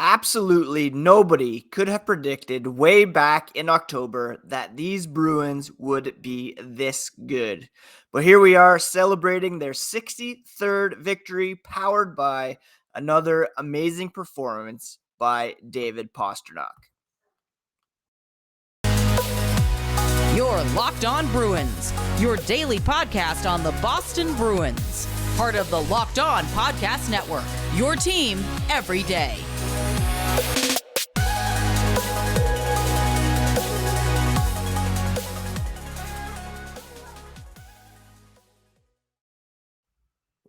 Absolutely nobody could have predicted way back in October that these Bruins would be this good. But here we are celebrating their 63rd victory, powered by another amazing performance by David Pastrnak. You're Locked On Bruins, your daily podcast on the Boston Bruins. Part of the Locked On Podcast Network, your team every day.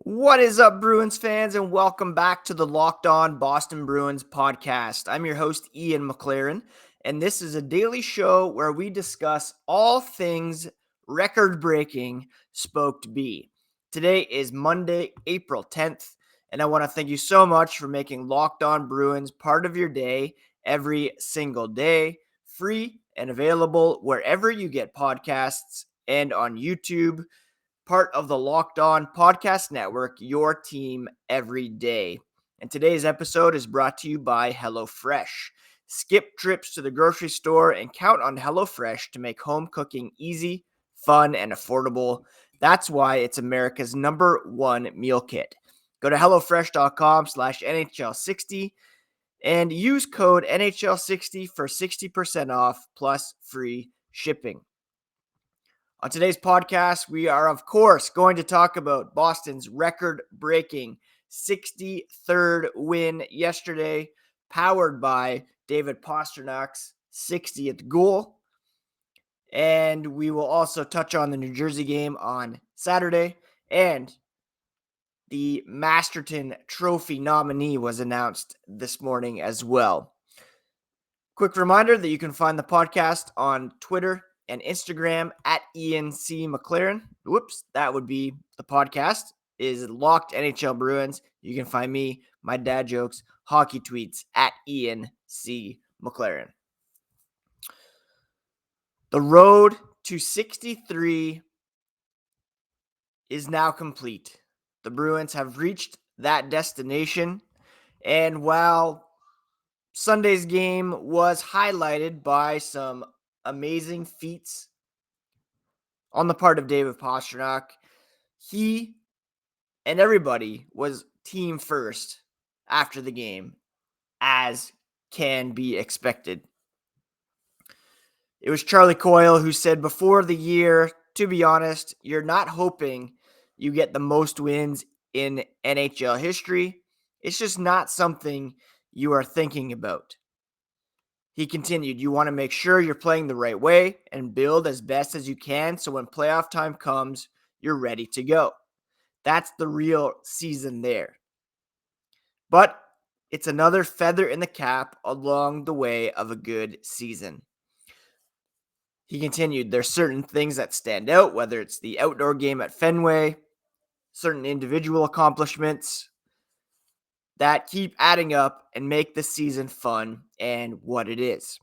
What is up, Bruins fans, and welcome back to the Locked On Boston Bruins podcast. I'm your host, Ian McLaren, and this is a daily show where we discuss all things record-breaking Spoked B. Today is Monday, April 10th, and I want to thank you so much for making Locked On Bruins part of your day every single day, free and available wherever you get podcasts and on YouTube. Part of the Locked On Podcast Network, your team every day. And today's episode is brought to you by HelloFresh. Skip trips to the grocery store and count on HelloFresh to make home cooking easy, fun, and affordable. That's why it's America's #1 meal kit. Go to HelloFresh.com/NHL60 and use code NHL60 for 60% off plus free shipping. On today's podcast, we are, of course, going to talk about Boston's record-breaking 63rd win yesterday, powered by David Pasternak's 60th goal. And we will also touch on the New Jersey game on Saturday. And the Masterton Trophy nominee was announced this morning as well. Quick reminder that you can find the podcast on Twitter and Instagram at Ian C. McLaren. Whoops, that would be the podcast is Locked NHL Bruins. You can find me, my dad jokes, hockey tweets at Ian C. McLaren. The road to 63 is now complete. The Bruins have reached that destination. And while Sunday's game was highlighted by some amazing feats on the part of David Pastrnak, he and everybody was team first after the game, as can be expected. It was Charlie Coyle who said before the year, to be honest, you're not hoping you get the most wins in NHL history. It's just not something you are thinking about. He continued, you want to make sure you're playing the right way and build as best as you can so when playoff time comes, you're ready to go. That's the real season there. But it's another feather in the cap along the way of a good season. He continued, there's certain things that stand out, whether it's the outdoor game at Fenway, certain individual accomplishments that keep adding up and make the season fun and what it is.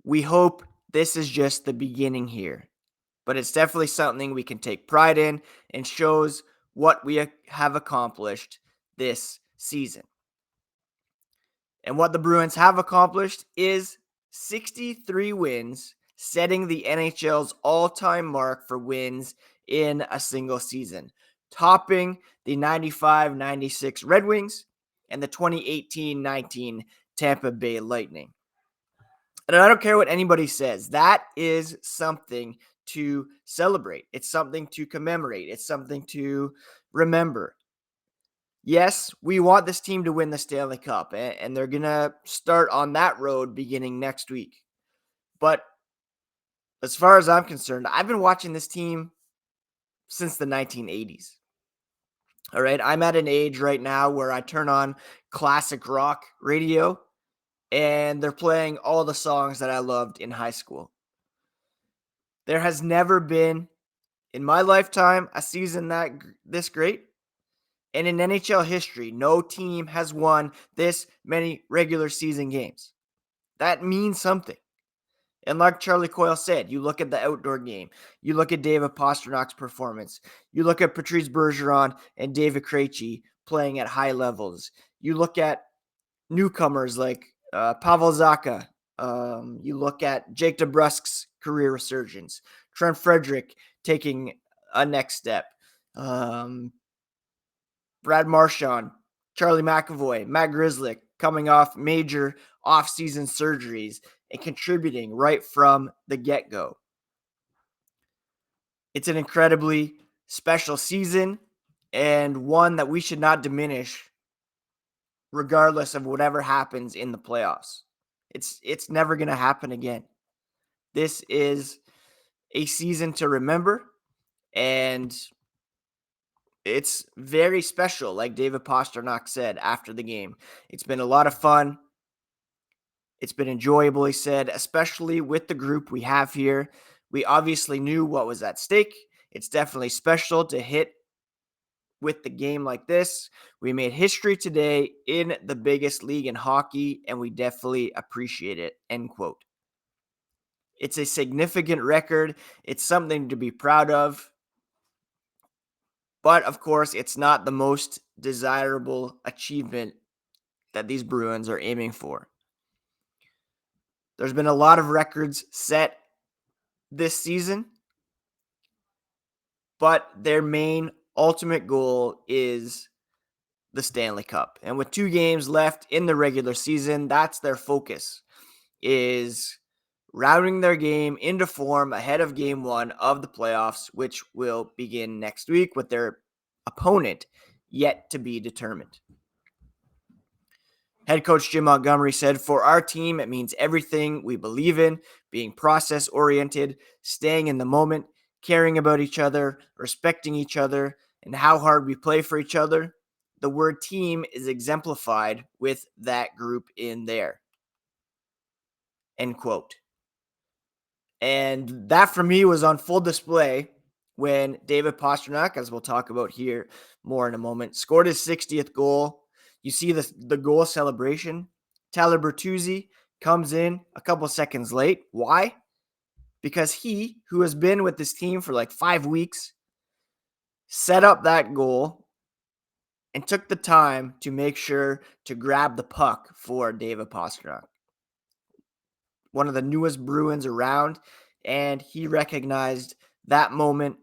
We hope this is just the beginning here, but it's definitely something we can take pride in and shows what we have accomplished this season. And what the Bruins have accomplished is 63 wins, setting the NHL's all-time mark for wins in a single season, topping the 95-96 Red Wings and the 2018-19 Tampa Bay Lightning. And I don't care what anybody says, that is something to celebrate. It's something to commemorate. It's something to remember. Yes, we want this team to win the Stanley Cup, and they're going to start on that road beginning next week. But as far as I'm concerned, I've been watching this team since the 1980s. All right, I'm at an age right now where I turn on classic rock radio, and they're playing all the songs that I loved in high school. There has never been, in my lifetime, a season this great. And in NHL history, no team has won this many regular season games. That means something. And like Charlie Coyle said, you look at the outdoor game. You look at David Pasternak's performance. You look at Patrice Bergeron and David Krejci playing at high levels. You look at newcomers like Pavel Zacha. You look at Jake DeBrusk's career resurgence. Trent Frederick taking a next step. Brad Marchand, Charlie McAvoy, Matt Grzelcyk coming off major off-season surgeries and contributing right from the get-go. It's an incredibly special season and one that we should not diminish regardless of whatever happens in the playoffs. It's never going to happen again. This is a season to remember, and it's very special, like David Pastrnak said after the game. It's been a lot of fun. It's been enjoyable, he said, especially with the group we have here. We obviously knew what was at stake. It's definitely special to hit with the game like this. We made history today in the biggest league in hockey, and we definitely appreciate it, end quote. It's a significant record. It's something to be proud of. But, of course, it's not the most desirable achievement that these Bruins are aiming for. There's been a lot of records set this season, but their main ultimate goal is the Stanley Cup. And with 2 games left in the regular season, that's their focus, is routing their game into form ahead of game 1 of the playoffs, which will begin next week with their opponent yet to be determined. Head coach Jim Montgomery said, "For our team, it means everything we believe in, being process-oriented, staying in the moment, caring about each other, respecting each other, and how hard we play for each other. The word team is exemplified with that group in there." End quote. And that, for me, was on full display when David Pastrnak, as we'll talk about here more in a moment, scored his 60th goal. You see the goal celebration. Tyler Bertuzzi comes in a couple seconds late. Why? Because he, who has been with this team for like 5 weeks, set up that goal and took the time to make sure to grab the puck for David Pastrnak, one of the newest Bruins around, and he recognized that moment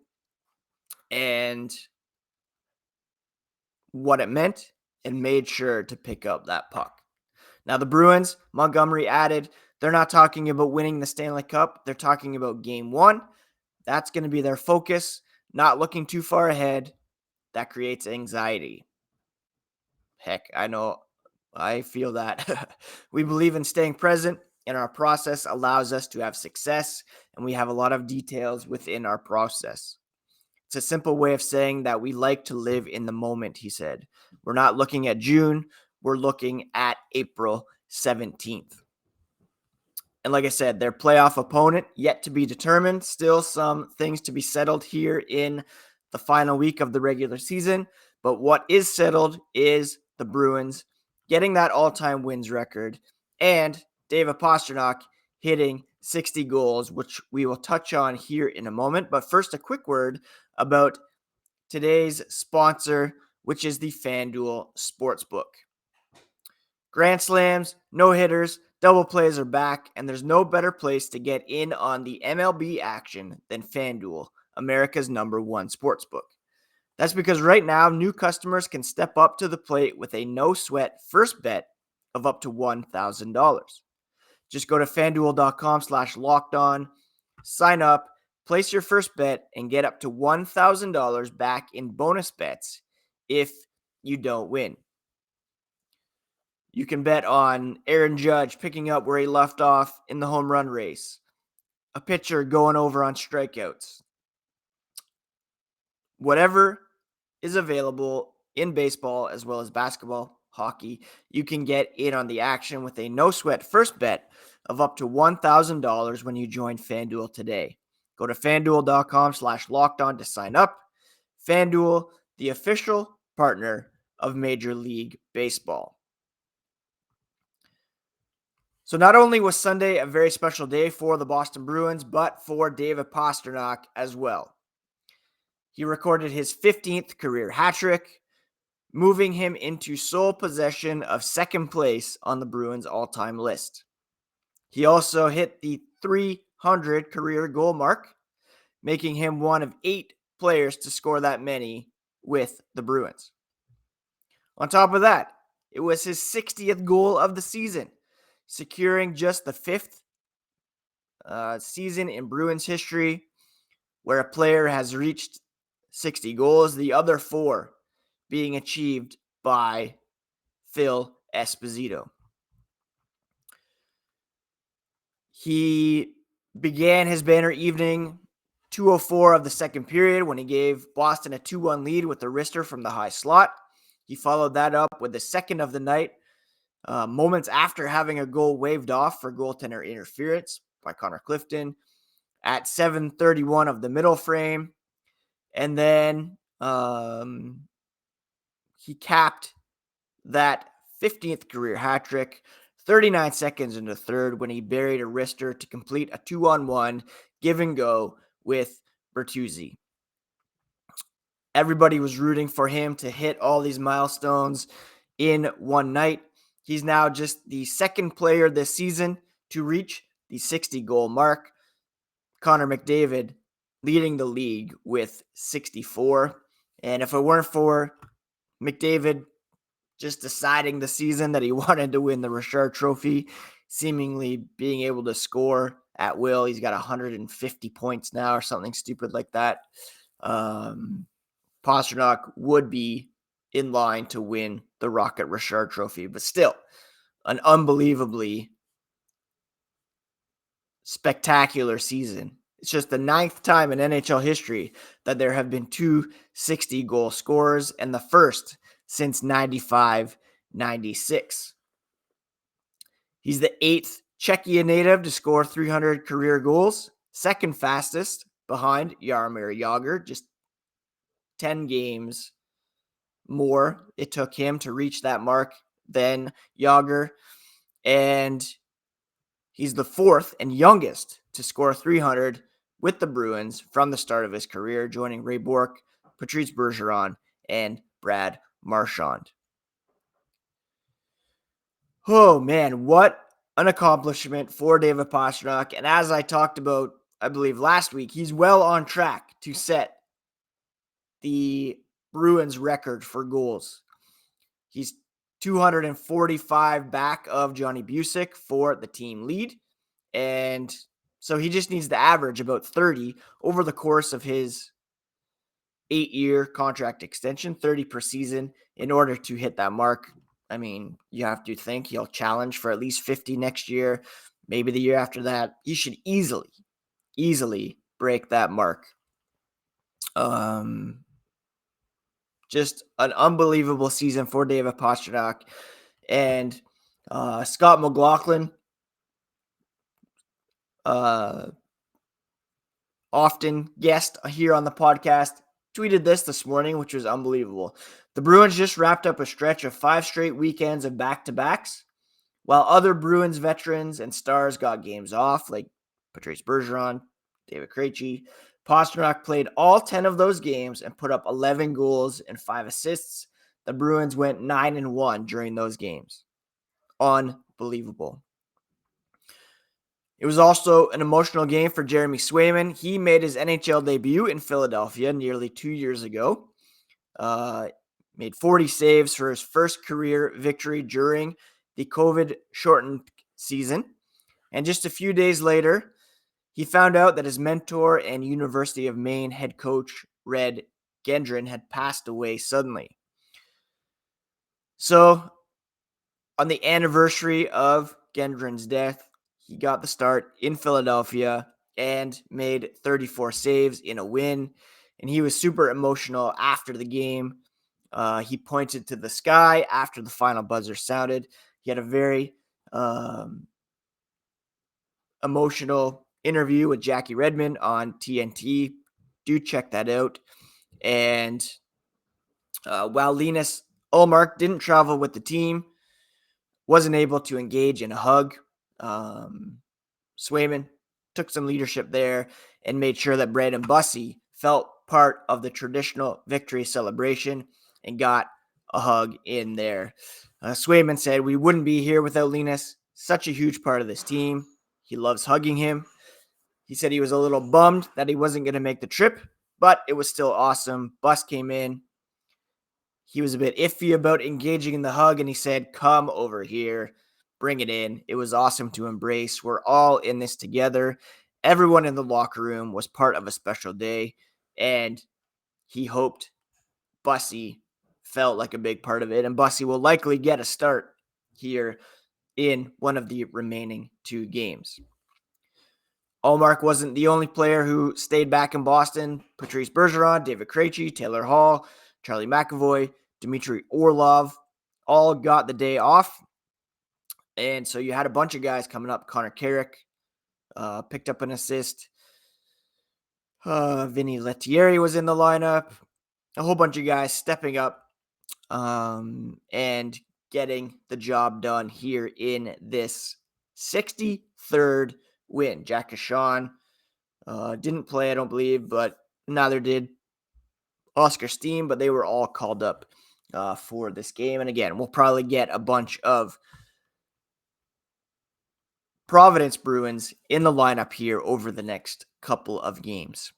and what it meant and made sure to pick up that puck. Now, the Bruins, Montgomery added, they're not talking about winning the Stanley Cup. They're talking about game 1. That's going to be their focus, not looking too far ahead. That creates anxiety. Heck, I know. I feel that. We believe in staying present, and our process allows us to have success, and we have a lot of details within our process. It's a simple way of saying that we like to live in the moment, he said. We're not looking at June. We're looking at April 17th. And like I said, their playoff opponent yet to be determined. Still some things to be settled here in the final week of the regular season. But what is settled is the Bruins getting that all-time wins record and David Pastrnak hitting 60 goals, which we will touch on here in a moment. But first, a quick word about today's sponsor, which is the FanDuel Sportsbook. Grand slams, no-hitters, double plays are back, and there's no better place to get in on the MLB action than FanDuel, America's #1 sportsbook. That's because right now, new customers can step up to the plate with a no-sweat first bet of up to $1,000. Just go to FanDuel.com/lockedon, sign up, place your first bet, and get up to $1,000 back in bonus bets if you don't win. You can bet on Aaron Judge picking up where he left off in the home run race, a pitcher going over on strikeouts. Whatever is available in baseball as well as basketball, hockey, you can get in on the action with a no-sweat first bet of up to $1,000 when you join FanDuel today. Go to FanDuel.com/lockedon to sign up. FanDuel, the official partner of Major League Baseball. So not only was Sunday a very special day for the Boston Bruins, but for David Pastrnak as well. He recorded his 15th career hat trick, moving him into sole possession of second place on the Bruins all-time list. He also hit the 300 career goal mark, making him one of 8 players to score that many with the Bruins. On top of that, it was his 60th goal of the season, securing just the 5th season in Bruins history where a player has reached 60 goals, the other 4 being achieved by Phil Esposito. He began his banner evening 2:04 of the second period when he gave Boston a 2-1 lead with a wrister from the high slot. He followed that up with the second of the night, moments after having a goal waved off for goaltender interference by Connor Clifton at 7:31 of the middle frame. And then he capped that 15th career hat trick 39 seconds into the third when he buried a wrister to complete a 2-on-1 give and go with Bertuzzi. Everybody was rooting for him to hit all these milestones in one night. He's now just the second player this season to reach the 60 goal mark. Connor McDavid leading the league with 64. And if it weren't for McDavid just deciding the season that he wanted to win the Richard Trophy, seemingly being able to score at will, he's got 150 points now or something stupid like that. Pastrnak would be in line to win the Rocket Richard Trophy, but still an unbelievably spectacular season. It's just the 9th time in NHL history that there have been 2 60-goal scorers and the first since 95-96. He's the 8th Czechia native to score 300 career goals, second fastest behind Jaromir Jagr, just 10 games more it took him to reach that mark than Jagr. And he's the 4th and youngest to score 300 with the Bruins from the start of his career, joining Ray Bourque, Patrice Bergeron, and Brad Marchand. Oh, man, what an accomplishment for David Pastrnak. And as I talked about, I believe last week, he's well on track to set the Bruins record for goals. He's 245 back of Johnny Busick for the team lead. And so he just needs to average about 30 over the course of his 8-year contract extension, 30 per season, in order to hit that mark. I mean, you have to think he'll challenge for at least 50 next year, maybe the year after that. He should easily break that mark. Just an unbelievable season for David Pastrnak. And Scott McLaughlin, often guest here on the podcast, tweeted this morning, which was unbelievable. The Bruins just wrapped up a stretch of 5 straight weekends of back-to-backs, while other Bruins veterans and stars got games off, like Patrice Bergeron, David Krejci. Pastrnak played all 10 of those games and put up 11 goals and 5 assists. The Bruins went 9-1 during those games. Unbelievable. It was also an emotional game for Jeremy Swayman. He made his NHL debut in Philadelphia nearly 2 years ago. Made 40 saves for his first career victory during the COVID-shortened season. And just a few days later, he found out that his mentor and University of Maine head coach, Red Gendron, had passed away suddenly. So, on the anniversary of Gendron's death, he got the start in Philadelphia and made 34 saves in a win. And he was super emotional after the game. He pointed to the sky after the final buzzer sounded. He had a very emotional interview with Jackie Redmond on TNT. Do check that out. And while Linus Ullmark didn't travel with the team, wasn't able to engage in a hug, Swayman took some leadership there and made sure that Braden Bussey felt part of the traditional victory celebration and got a hug in there. Swayman said, "We wouldn't be here without Linus. Such a huge part of this team. He loves hugging him." He said he was a little bummed that he wasn't going to make the trip, but it was still awesome. Bus came in. He was a bit iffy about engaging in the hug, and he said, "Come over here. Bring it in." It was awesome to embrace. We're all in this together. Everyone in the locker room was part of a special day, and he hoped Bussy felt like a big part of it, and Bussy will likely get a start here in one of the remaining 2 games. Allmark wasn't the only player who stayed back in Boston. Patrice Bergeron, David Krejci, Taylor Hall, Charlie McAvoy, Dmitry Orlov all got the day off. And so you had a bunch of guys coming up. Connor Carrick picked up an assist. Vinny Lettieri was in the lineup. A whole bunch of guys stepping up and getting the job done here in this 63rd win. Jack Cashawn didn't play, I don't believe, but neither did Oscar Steen, but they were all called up for this game. And again, we'll probably get a bunch of Providence Bruins in the lineup here over the next couple of games.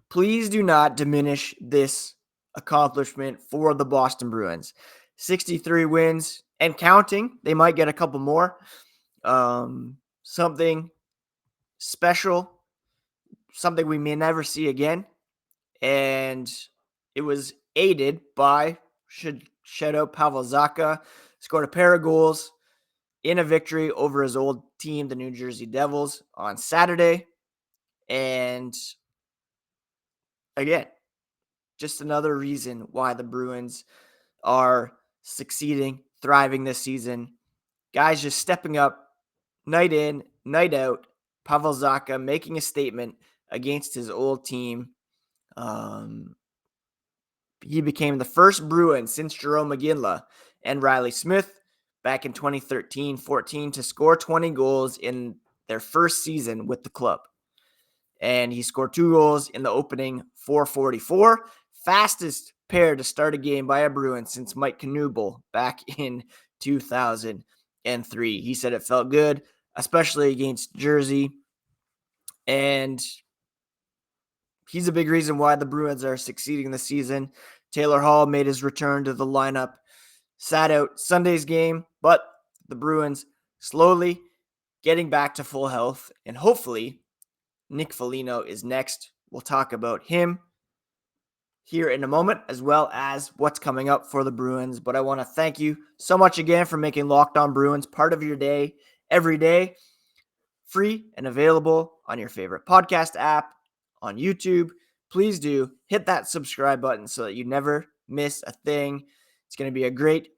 Please do not diminish this accomplishment for the Boston Bruins. 63 wins and counting. They might get a couple more. Something special, something we may never see again. And it was aided by, should shout out Pavel Zacha, scored a pair of goals in a victory over his old team, the New Jersey Devils, on Saturday. And again, just another reason why the Bruins are succeeding, thriving this season. Guys just stepping up night in, night out. Pavel Zacha making a statement against his old team. He became the first Bruin since Jerome McGinley and Riley Smith back in 2013-14 to score 20 goals in their first season with the club. And he scored 2 goals in the opening 4:44. Fastest pair to start a game by a Bruin since Mike Knuble back in 2003. He said it felt good, especially against Jersey. And he's a big reason why the Bruins are succeeding this season. Taylor Hall made his return to the lineup, sat out Sunday's game, but the Bruins slowly getting back to full health, and hopefully Nick Foligno is next. We'll talk about him here in a moment, as well as what's coming up for the Bruins. But I want to thank you so much again for making Locked On Bruins part of your day every day. Free and available on your favorite podcast app, on YouTube. Please do hit that subscribe button so that you never miss a thing. It's going to be a great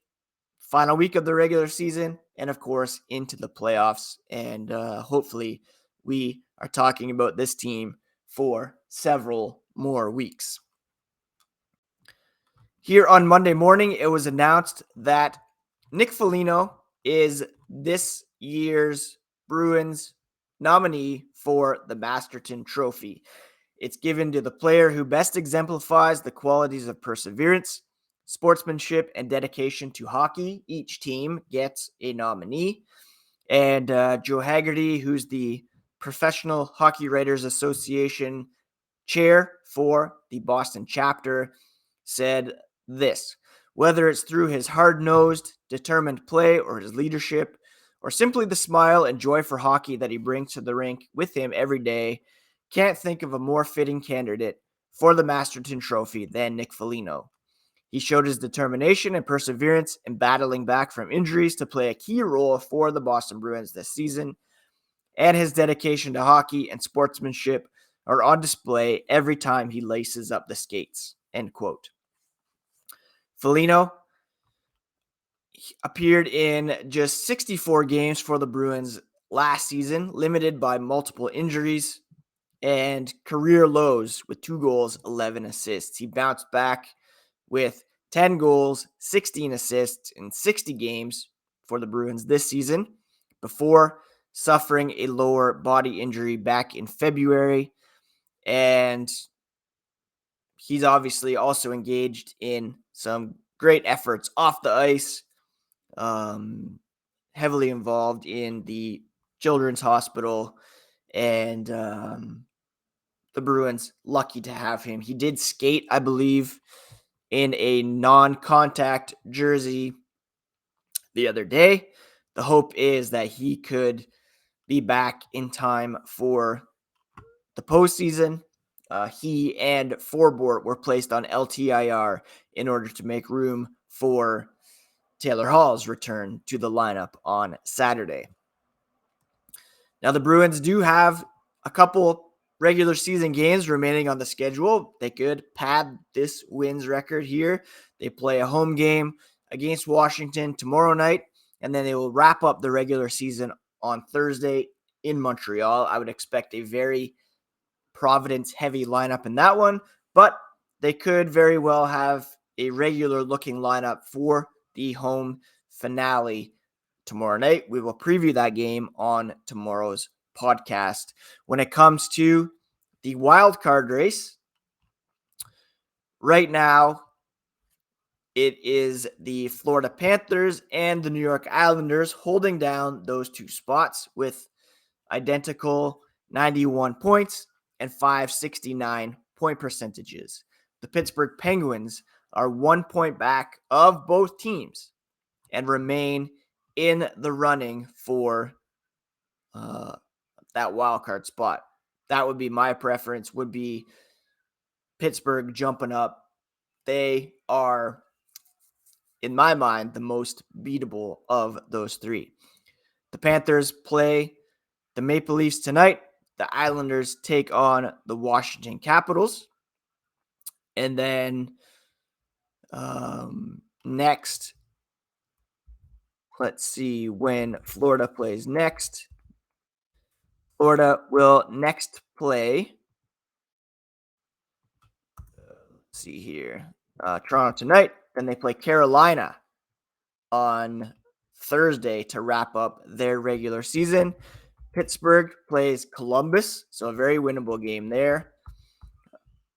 final week of the regular season and, of course, into the playoffs. And hopefully we are talking about this team for several more weeks. Here on Monday morning, it was announced that Nick Foligno is this year's Bruins nominee for the Masterton Trophy. It's given to the player who best exemplifies the qualities of perseverance, sportsmanship, and dedication to hockey. Each team gets a nominee. And Joe Haggerty, who's the Professional Hockey Writers Association chair for the Boston chapter, said this: "Whether it's through his hard-nosed, determined play or his leadership, or simply the smile and joy for hockey that he brings to the rink with him every day, can't think of a more fitting candidate for the Masterton Trophy than Nick Foligno. He showed his determination and perseverance in battling back from injuries to play a key role for the Boston Bruins this season, and his dedication to hockey and sportsmanship are on display every time he laces up the skates." End quote. Foligno appeared in just 64 games for the Bruins last season, limited by multiple injuries and career lows with 2 goals, 11 assists. He bounced back with 10 goals, 16 assists in 60 games for the Bruins this season before suffering a lower body injury back in February. And he's obviously also engaged in some great efforts off the ice, heavily involved in the Children's Hospital, and the Bruins lucky to have him. He did skate, I believe, in a non-contact jersey the other day. The hope is that he could be back in time for the postseason. He and Forbort were placed on LTIR in order to make room for Taylor Hall's return to the lineup on Saturday. Now, the Bruins do have a couple regular season games remaining on the schedule. They could pad this wins record here. They play a home game against Washington tomorrow night, and then they will wrap up the regular season on Thursday in Montreal. I would expect a very Providence-heavy lineup in that one, but they could very well have a regular-looking lineup for the home finale tomorrow night. We will preview that game on tomorrow's podcast. When it comes to the wild card race, right now it is the Florida Panthers and the New York Islanders holding down those two spots with identical 91 points and 569 point percentages. The Pittsburgh Penguins are 1 point back of both teams and remain in the running for that wild card spot. That would be my preference, would be Pittsburgh jumping up. They are, in my mind, the most beatable of those three. The Panthers play the Maple Leafs tonight. The Islanders take on the Washington Capitals. And then next, let's see when Florida plays next. Florida will next play, let's see here, Toronto tonight. Then they play Carolina on Thursday to wrap up their regular season. Pittsburgh plays Columbus, so a very winnable game there.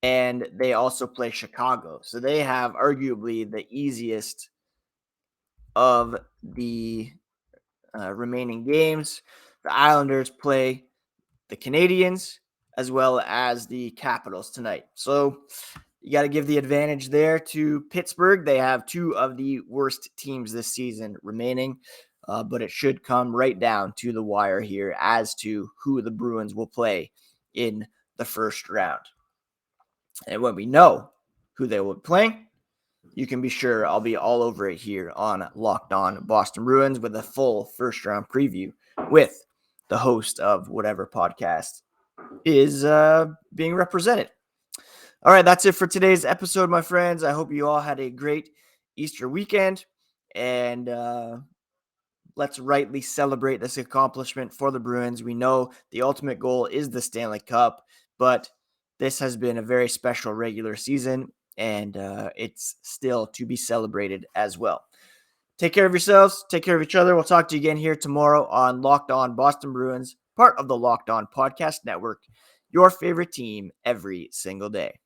And they also play Chicago. So they have arguably the easiest of the remaining games. The Islanders play the Canadiens as well as the Capitals tonight. So you got to give the advantage there to Pittsburgh. They have two of the worst teams this season remaining. But it should come right down to the wire here as to who the Bruins will play in the first round. And when we know who they will be playing, you can be sure I'll be all over it here on Locked On Boston Bruins with a full first round preview with the host of whatever podcast is being represented. All right, that's it for today's episode, my friends. I hope you all had a great Easter weekend, and let's rightly celebrate this accomplishment for the Bruins. We know the ultimate goal is the Stanley Cup, but this has been a very special regular season, and it's still to be celebrated as well. Take care of yourselves. Take care of each other. We'll talk to you again here tomorrow on Locked On Boston Bruins, part of the Locked On Podcast Network, your favorite team every single day.